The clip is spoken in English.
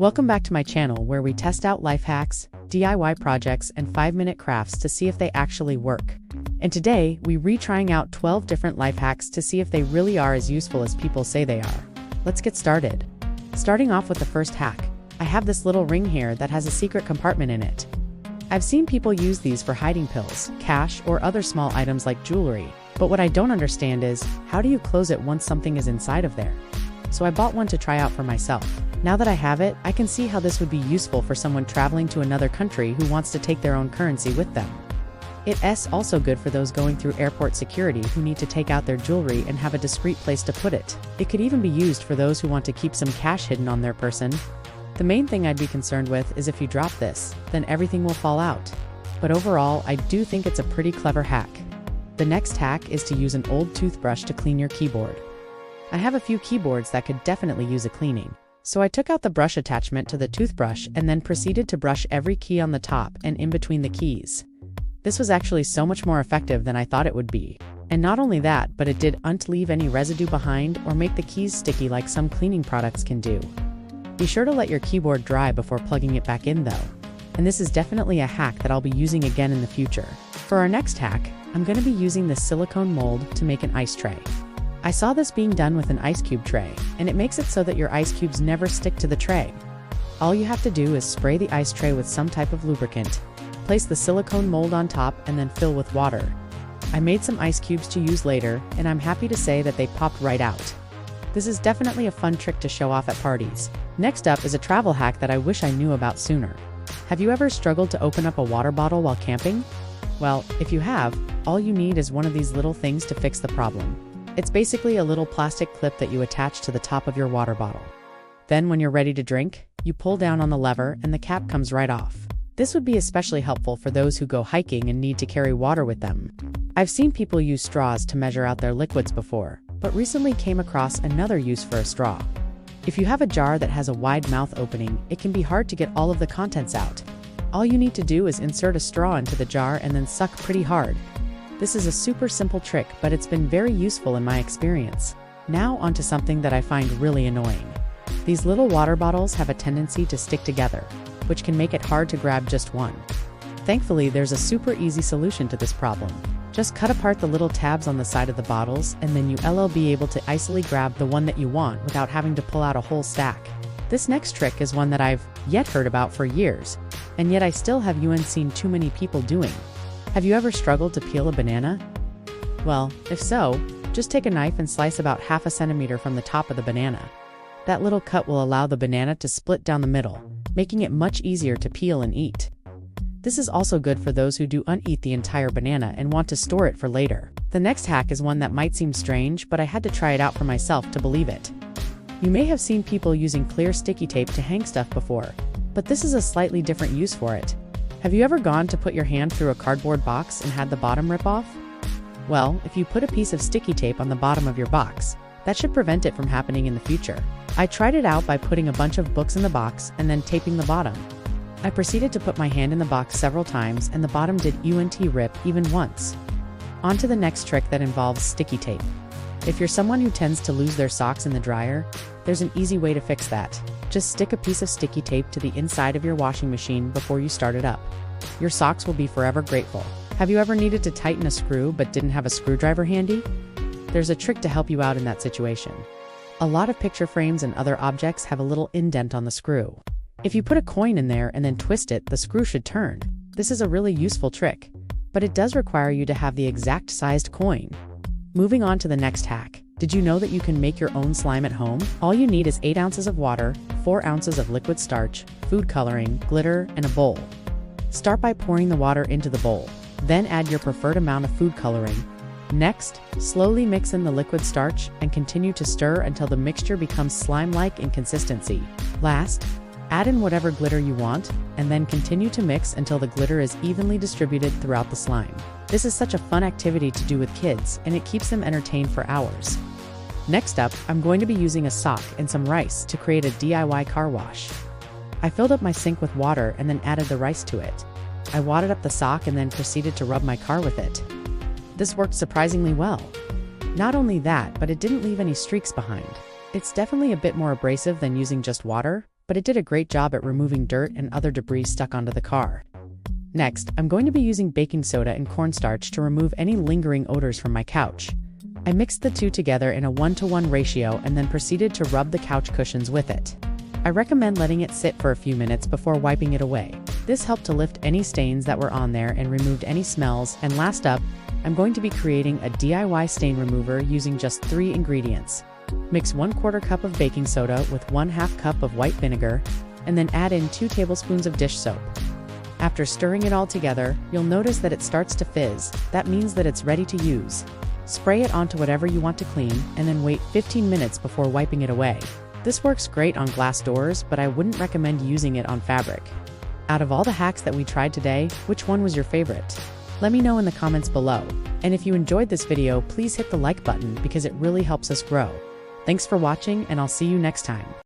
Welcome back to my channel where we test out life hacks, DIY projects, and 5-minute crafts to see if they actually work. And today, we're retrying out 12 different life hacks to see if they really are as useful as people say they are. Let's get started. Starting off with the first hack, I have this little ring here that has a secret compartment in it. I've seen people use these for hiding pills, cash, or other small items like jewelry, but what I don't understand is, how do you close it once something is inside of there? So I bought one to try out for myself. Now that I have it, I can see how this would be useful for someone traveling to another country who wants to take their own currency with them. It's also good for those going through airport security who need to take out their jewelry and have a discreet place to put it. It could even be used for those who want to keep some cash hidden on their person. The main thing I'd be concerned with is if you drop this, then everything will fall out. But overall, I do think it's a pretty clever hack. The next hack is to use an old toothbrush to clean your keyboard. I have a few keyboards that could definitely use a cleaning. So I took out the brush attachment to the toothbrush and then proceeded to brush every key on the top and in between the keys. This was actually so much more effective than I thought it would be. And not only that, but it didn't leave any residue behind or make the keys sticky like some cleaning products can do. Be sure to let your keyboard dry before plugging it back in though. And this is definitely a hack that I'll be using again in the future. For our next hack, I'm going to be using this silicone mold to make an ice tray. I saw this being done with an ice cube tray, and it makes it so that your ice cubes never stick to the tray. All you have to do is spray the ice tray with some type of lubricant, place the silicone mold on top, and then fill with water. I made some ice cubes to use later, and I'm happy to say that they popped right out. This is definitely a fun trick to show off at parties. Next up is a travel hack that I wish I knew about sooner. Have you ever struggled to open up a water bottle while camping? Well, if you have, all you need is one of these little things to fix the problem. It's basically a little plastic clip that you attach to the top of your water bottle. Then when you're ready to drink, you pull down on the lever and the cap comes right off. This would be especially helpful for those who go hiking and need to carry water with them. I've seen people use straws to measure out their liquids before, but recently came across another use for a straw. If you have a jar that has a wide mouth opening, it can be hard to get all of the contents out. All you need to do is insert a straw into the jar and then suck pretty hard. This is a super simple trick, but it's been very useful in my experience. Now onto something that I find really annoying. These little water bottles have a tendency to stick together, which can make it hard to grab just one. Thankfully, there's a super easy solution to this problem. Just cut apart the little tabs on the side of the bottles, and then you'll be able to easily grab the one that you want without having to pull out a whole stack. This next trick is one that I've yet heard about for years, and yet I still haven't seen too many people doing. Have you ever struggled to peel a banana? Well, if so, just take a knife and slice about half a centimeter from the top of the banana. That little cut will allow the banana to split down the middle, making it much easier to peel and eat. This is also good for those who don't eat the entire banana and want to store it for later. The next hack is one that might seem strange, but I had to try it out for myself to believe it. You may have seen people using clear sticky tape to hang stuff before, but this is a slightly different use for it. Have you ever gone to put your hand through a cardboard box and had the bottom rip off? Well, if you put a piece of sticky tape on the bottom of your box, that should prevent it from happening in the future. I tried it out by putting a bunch of books in the box and then taping the bottom. I proceeded to put my hand in the box several times and the bottom didn't rip even once. On to the next trick that involves sticky tape. If you're someone who tends to lose their socks in the dryer, there's an easy way to fix that. Just stick a piece of sticky tape to the inside of your washing machine before you start it up. Your socks will be forever grateful. Have you ever needed to tighten a screw but didn't have a screwdriver handy? There's a trick to help you out in that situation. A lot of picture frames and other objects have a little indent on the screw. If you put a coin in there and then twist it, the screw should turn. This is a really useful trick, but it does require you to have the exact sized coin. Moving on to the next hack. Did you know that you can make your own slime at home? All you need is 8 ounces of water, 4 ounces of liquid starch, food coloring, glitter, and a bowl. Start by pouring the water into the bowl. Then add your preferred amount of food coloring. Next, slowly mix in the liquid starch and continue to stir until the mixture becomes slime-like in consistency. Last, add in whatever glitter you want, and then continue to mix until the glitter is evenly distributed throughout the slime. This is such a fun activity to do with kids, and it keeps them entertained for hours. Next up, I'm going to be using a sock and some rice to create a DIY car wash. I filled up my sink with water and then added the rice to it. I wadded up the sock and then proceeded to rub my car with it. This worked surprisingly well. Not only that, but it didn't leave any streaks behind. It's definitely a bit more abrasive than using just water, but it did a great job at removing dirt and other debris stuck onto the car. Next, I'm going to be using baking soda and cornstarch to remove any lingering odors from my couch. I mixed the two together in a 1-to-1 ratio and then proceeded to rub the couch cushions with it. I recommend letting it sit for a few minutes before wiping it away. This helped to lift any stains that were on there and removed any smells. And last up, I'm going to be creating a DIY stain remover using just 3 ingredients. Mix 1/4 cup of baking soda with 1/2 cup of white vinegar, and then add in 2 tablespoons of dish soap. After stirring it all together, you'll notice that it starts to fizz. That means that it's ready to use. Spray it onto whatever you want to clean, and then wait 15 minutes before wiping it away. This works great on glass doors, but I wouldn't recommend using it on fabric. Out of all the hacks that we tried today, which one was your favorite? Let me know in the comments below. And if you enjoyed this video, please hit the like button because it really helps us grow. Thanks for watching, and I'll see you next time.